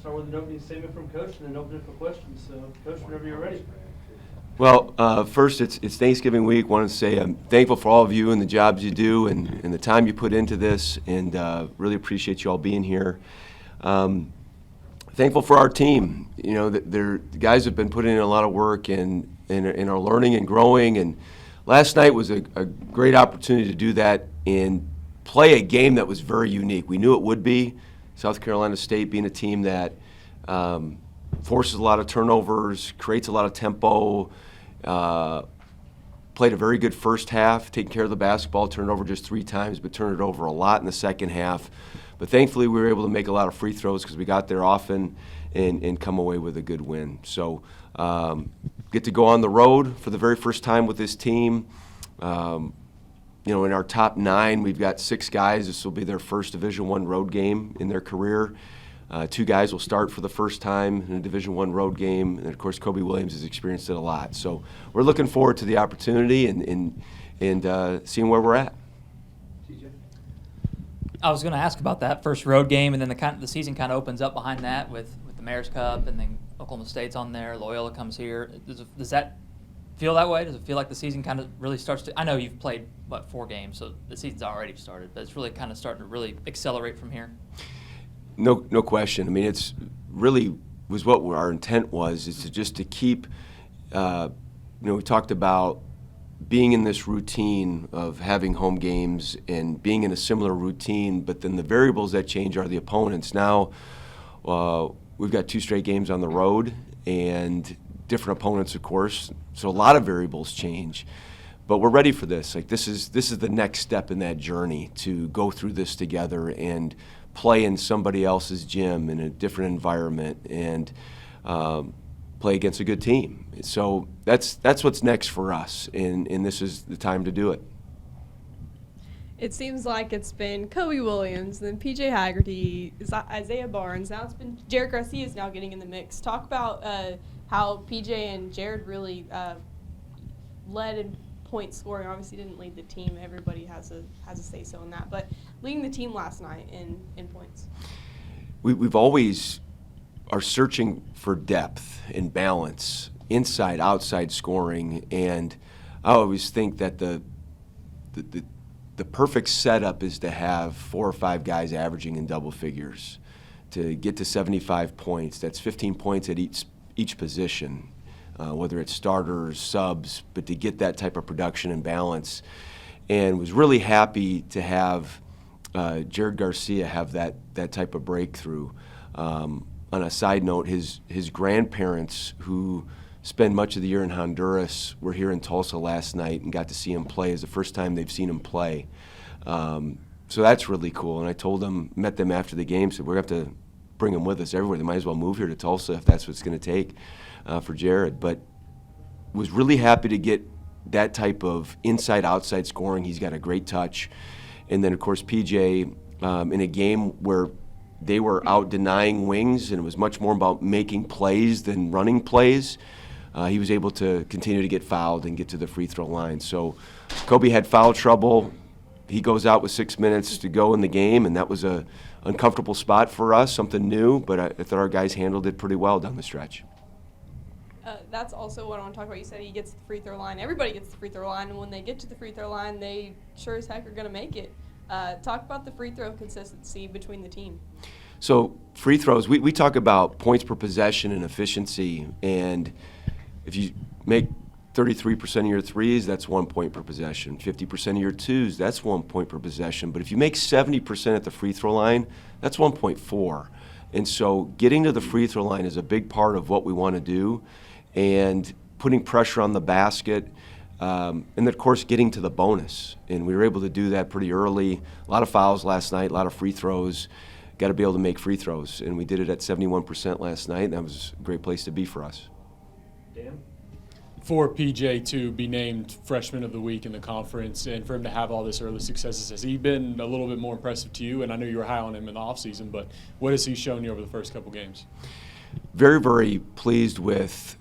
start with an opening statement from Coach and then open it for questions. So, Coach, whenever you're ready. Well, first, it's Thanksgiving week. I want to say I'm thankful for all of you and the jobs you do and the time you put into this, and really appreciate you all being here. Thankful for our team. You know, the guys have been putting in a lot of work and are learning and growing. And last night was a great opportunity to do that and play a game that was very unique. We knew it would be. South Carolina State being a team that forces a lot of turnovers, creates a lot of tempo. Played a very good first half, taking care of the basketball, turned it over just 3 times, but turned it over a lot in the second half. But thankfully, we were able to make a lot of free throws because we got there often and come away with a good win. So get to go on the road for the very first time with this team. You know, in our top 9, we've got 6 guys. This will be their first Division I road game in their career. 2 guys will start for the first time in a Division I road game, and of course, Kobe Williams has experienced it a lot. So we're looking forward to the opportunity and seeing where we're at. I was going to ask about that first road game, and then the season kind of opens up behind that with the Mayor's Cup, and then Oklahoma State's on there. Loyola comes here. Does that feel that way? Does it feel like the season kind of really starts to? I know you've played 4 games, so the season's already started, but it's really kind of starting to really accelerate from here. No question. I mean, it's really was what our intent was, is to just to keep, we talked about being in this routine of having home games and being in a similar routine, but then the variables that change are the opponents. Now, we've got 2 straight games on the road and different opponents, of course, so a lot of variables change. But we're ready for this. Like, this is the next step in that journey to go through this together and play in somebody else's gym in a different environment and play against a good team. So that's what's next for us, and this is the time to do it. It seems like it's been Kobe Williams, then PJ Haigerty, Isaiah Barnes. Now it's been Jared Garcia is now getting in the mix. Talk about how PJ and Jared really led in point scoring. Obviously didn't lead the team. Everybody has a say-so in that. But leading the team last night in points. We've always are searching for depth and balance, inside, outside scoring, and I always think that the perfect setup is to have 4 or 5 guys averaging in double figures to get to 75 points. That's 15 points at each position. Whether it's starters, subs, but to get that type of production and balance. And was really happy to have Jared Garcia have that type of breakthrough. On a side note, his grandparents, who spend much of the year in Honduras, were here in Tulsa last night and got to see him play. It's the first time they've seen him play. So that's really cool. And I met them after the game, said we're going to have to bring him with us everywhere. They might as well move here to Tulsa if that's what it's going to take. For Jared, but was really happy to get that type of inside-outside scoring. He's got a great touch. And then, of course, PJ, in a game where they were out denying wings and it was much more about making plays than running plays, he was able to continue to get fouled and get to the free throw line. So Kobe had foul trouble. He goes out with 6 minutes to go in the game, and that was a uncomfortable spot for us, something new, but I thought our guys handled it pretty well down the stretch. That's also what I want to talk about. You said he gets to the free throw line. Everybody gets to the free throw line, and when they get to the free throw line, they sure as heck are going to make it. Talk about the free throw consistency between the team. So free throws, we talk about points per possession and efficiency, and if you make 33% of your threes, that's 1 point per possession. 50% of your twos, that's 1 point per possession. But if you make 70% at the free throw line, that's 1.4. And so getting to the free throw line is a big part of what we want to do, and putting pressure on the basket, and then, of course, getting to the bonus. And we were able to do that pretty early. A lot of fouls last night, a lot of free throws. Got to be able to make free throws, and we did it at 71% last night, and that was a great place to be for us. Dan? For PJ to be named Freshman of the Week in the conference and for him to have all this early successes, has he been a little bit more impressive to you? And I know you were high on him in the offseason, but what has he shown you over the first couple games? Very, very pleased with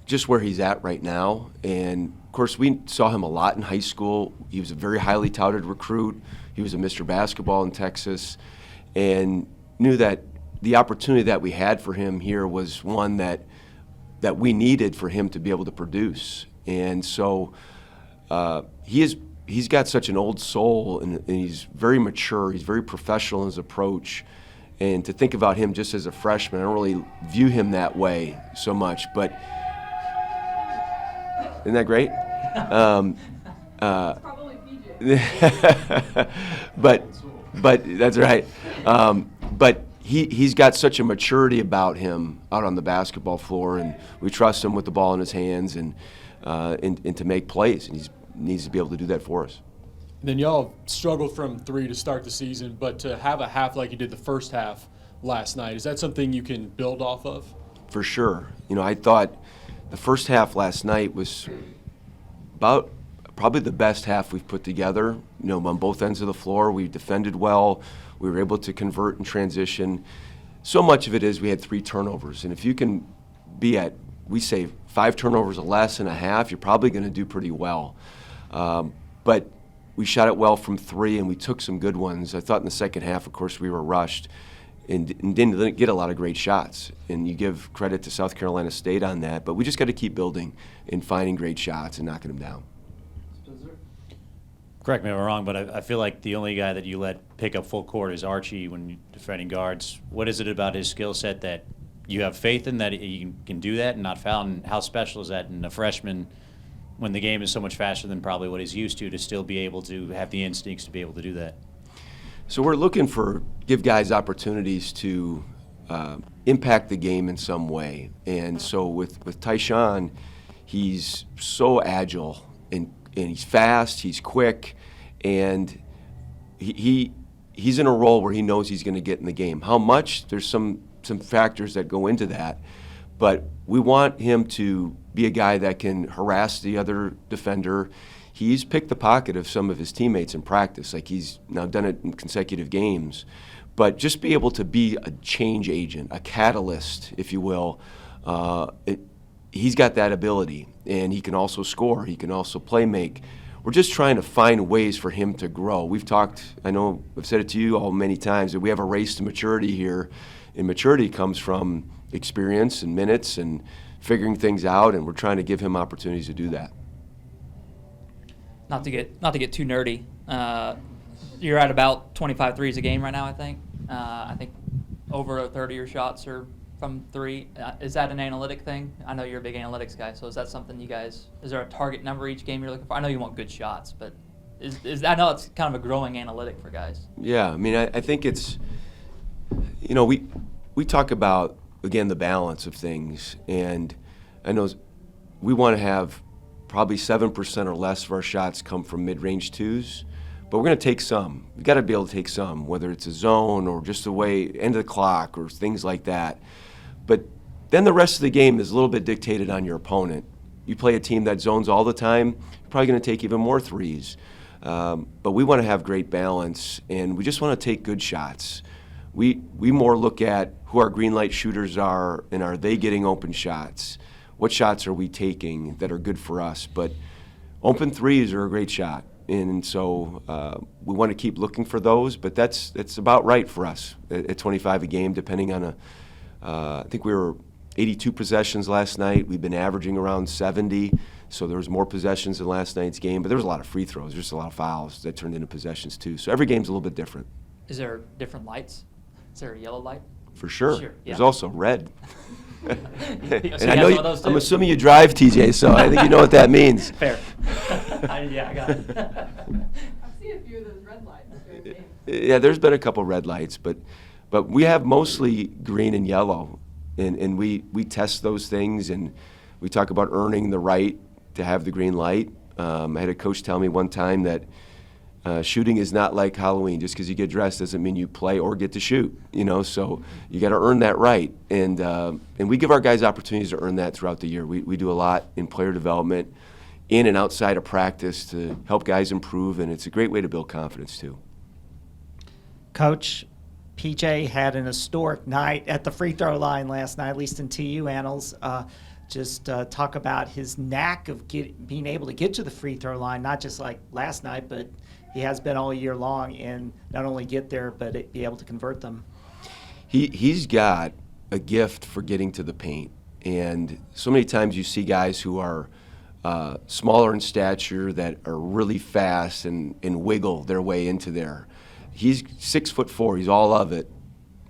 just where he's at right now. And, of course, we saw him a lot in high school. He was a very highly touted recruit. He was a Mr. Basketball in Texas, and knew that the opportunity that we had for him here was one that we needed for him to be able to produce. And so he's got such an old soul, and he's very mature. He's very professional in his approach. And to think about him just as a freshman, I don't really view him that way so much. But isn't that great? Probably PJ. but that's right. But he's got such a maturity about him out on the basketball floor, and we trust him with the ball in his hands and to make plays, and he needs to be able to do that for us. Then y'all struggled from three to start the season, but to have a half like you did the first half last night, is that something you can build off of? For sure. I thought the first half last night was about probably the best half we've put together. On both ends of the floor, we defended well. We were able to convert and transition. So much of it is we had 3 turnovers, and if you can be at, we say, 5 turnovers or less in a half, you're probably going to do pretty well. But we shot it well from 3, and we took some good ones. I thought in the second half, of course, we were rushed and didn't get a lot of great shots. And you give credit to South Carolina State on that. But we just got to keep building and finding great shots and knocking them down. Correct me if I'm wrong, but I feel like the only guy that you let pick up full court is Archie when you're defending guards. What is it about his skill set that you have faith in that he can do that and not foul? And how special is that in a freshman when the game is so much faster than probably what he's used to still be able to have the instincts to be able to do that? So we're looking give guys opportunities to impact the game in some way. And so with TaShawn, he's so agile and he's fast, he's quick, and he's in a role where he knows he's going to get in the game. How much? There's some factors that go into that, but we want him to be a guy that can harass the other defender. He's picked the pocket of some of his teammates in practice, like he's now done it in consecutive games, but just be able to be a change agent, a catalyst, if you will. He's got that ability, and he can also score. He can also play make. We're just trying to find ways for him to grow. We've talked, I know I've said it to you all many times, that we have a race to maturity here, and maturity comes from experience and minutes and figuring things out, and we're trying to give him opportunities to do that. Not to get too nerdy, you're at about 25 threes a game right now, I think. I think over a third of your shots are from 3. Is that an analytic thing? I know you're a big analytics guy, so is that something you guys, is there a target number each game you're looking for? I know you want good shots, but I know it's kind of a growing analytic for guys. Yeah, I mean, I think it's, we talk about, again, the balance of things, and I know we want to have probably 7% or less of our shots come from mid-range 2s, but we're going to take some. We've got to be able to take some, whether it's a zone or just the way, end of the clock or things like that. But then the rest of the game is a little bit dictated on your opponent. You play a team that zones all the time, you're probably going to take even more 3s. But we want to have great balance, and we just want to take good shots. We more look at who our green light shooters are, and are they getting open shots? What shots are we taking that are good for us? But open 3s are a great shot, and so we want to keep looking for those. But that's about right for us at 25 a game, depending on I think we were 82 possessions last night. We've been averaging around 70, so there was more possessions in last night's game. But there was a lot of free throws, just a lot of fouls that turned into possessions too. So every game's a little bit different. Is there different lights? Is there a yellow light? For sure. Yeah. There's also red. So And you I have know some of those too? I'm assuming you drive, TJ, so I think you know what that means. Fair. Yeah, I got it. I've seen a few of those red lights during the game. Yeah, there's been a couple red lights, but we have mostly green and yellow, and we test those things, and we talk about earning the right to have the green light. I had a coach tell me one time that shooting is not like Halloween. Just because you get dressed doesn't mean you play or get to shoot. So you got to earn that right, and we give our guys opportunities to earn that throughout the year. We do a lot in player development, in and outside of practice, to help guys improve, and it's a great way to build confidence too. Coach, PJ had an historic night at the free throw line last night, at least in TU annals. Just talk about his knack of being able to get to the free throw line, not just like last night, but he has been all year long, and not only get there, but be able to convert them. he's got a gift for getting to the paint. And so many times you see guys who are smaller in stature that are really fast and wiggle their way into there. He's 6'4", he's all of it,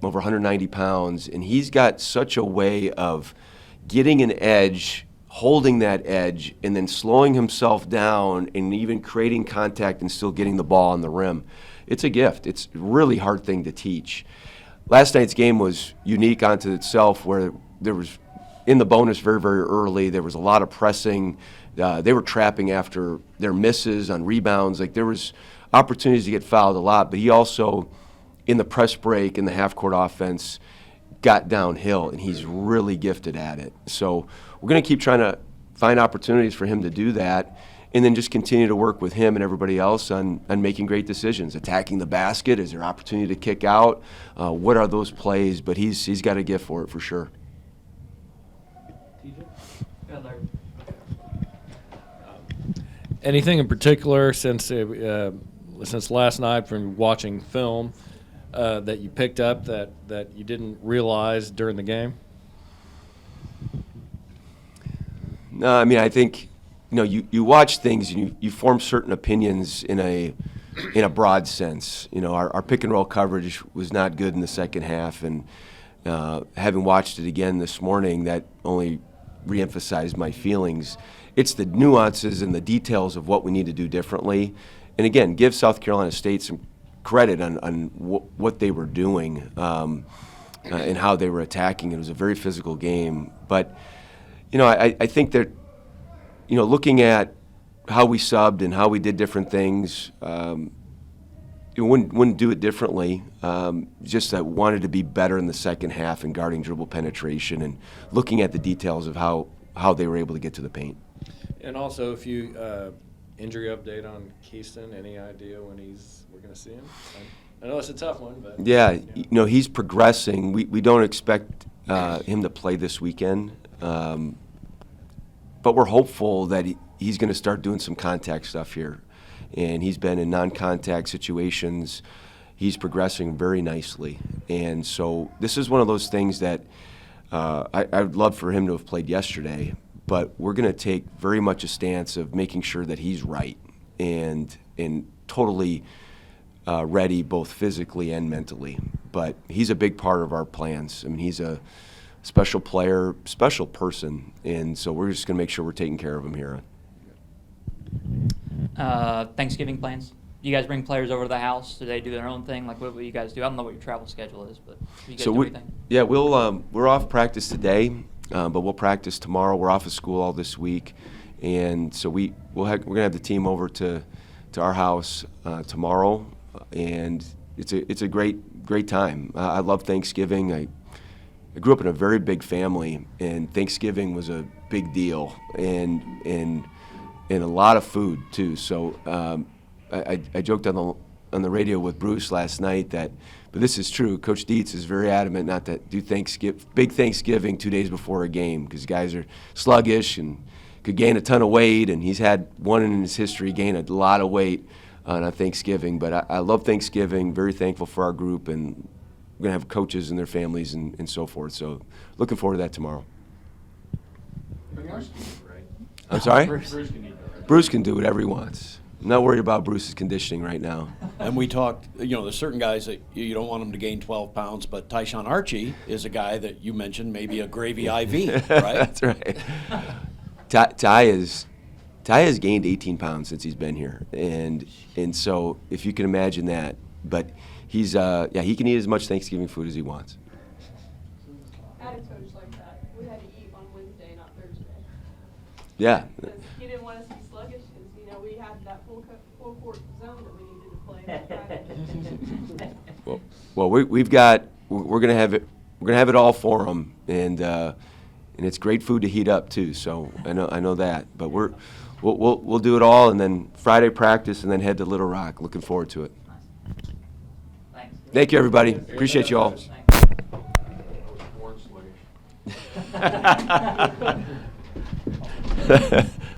over 190 pounds, and he's got such a way of getting an edge, holding that edge, and then slowing himself down and even creating contact and still getting the ball on the rim. It's a gift. It's a really hard thing to teach. Last night's game was unique unto itself, where there was, in the bonus very, very early, there was a lot of pressing. They were trapping after their misses on rebounds. Like, there was opportunities to get fouled a lot, but he also, in the press break, in the half-court offense, got downhill, and he's really gifted at it. So we're going to keep trying to find opportunities for him to do that, and then just continue to work with him and everybody else on making great decisions. Attacking the basket, is there opportunity to kick out? What are those plays? But he's got a gift for it for sure. TJ? Yeah, Larry. Anything in particular since last night from watching film that you picked up that you didn't realize during the game? No, I mean, I think, you watch things and you form certain opinions in a broad sense. Our pick and roll coverage was not good in the second half, and having watched it again this morning, that only reemphasized my feelings. It's the nuances and the details of what we need to do differently. And again, give South Carolina State some credit on what they were doing and how they were attacking. It was a very physical game. But, I think that, looking at how we subbed and how we did different things, you wouldn't do it differently. Just that wanted to be better in the second half and guarding dribble penetration and looking at the details of how they were able to get to the paint. And also, if you injury update on Keyston, any idea when we're going to see him? I know it's a tough one, but yeah, he's progressing. We don't expect him to play this weekend, but we're hopeful that he's going to start doing some contact stuff here. And he's been in non-contact situations. He's progressing very nicely. And so this is one of those things that I'd love for him to have played yesterday, but we're going to take very much a stance of making sure that he's right and totally ready both physically and mentally. But he's a big part of our plans. I mean, he's a special player, special person, and so we're just going to make sure we're taking care of him here. Thanksgiving plans? You guys bring players over to the house? Do they do their own thing? Like, what will you guys do? I don't know what your travel schedule is, but do you guys do anything? Yeah, we're off practice today, but we'll practice tomorrow. We're off of school all this week, and so we're gonna have the team over to our house tomorrow, and it's a great time. I love Thanksgiving. I grew up in a very big family, and Thanksgiving was a big deal, and a lot of food too. So I joked on the radio with Bruce last night but this is true. Coach Dietz is very adamant not to do big Thanksgiving 2 days before a game because guys are sluggish and could gain a ton of weight, and he's had one in his history gain a lot of weight on Thanksgiving. But I love Thanksgiving, very thankful for our group, and we're going to have coaches and their families and so forth. So looking forward to that tomorrow. I'm sorry? Bruce can do whatever he wants. I'm not worried about Bruce's conditioning right now. And we talked, there's certain guys that you don't want them to gain 12 pounds, but TaShawn Archie is a guy that you mentioned, maybe a gravy IV, right? That's right. Ty has gained 18 pounds since he's been here, and so if you can imagine that, but he can eat as much Thanksgiving food as he wants. I had a coach like that. We had to eat on Wednesday, not Thursday. Yeah. Because he didn't want us to be sluggish, because we had that full court zone that we needed to play. Well, we're gonna have it all for him, and it's great food to heat up too. So I know that, but we'll do it all, and then Friday practice, and then head to Little Rock. Looking forward to it. Thanks. Thank you, everybody. Appreciate you all. Thanks.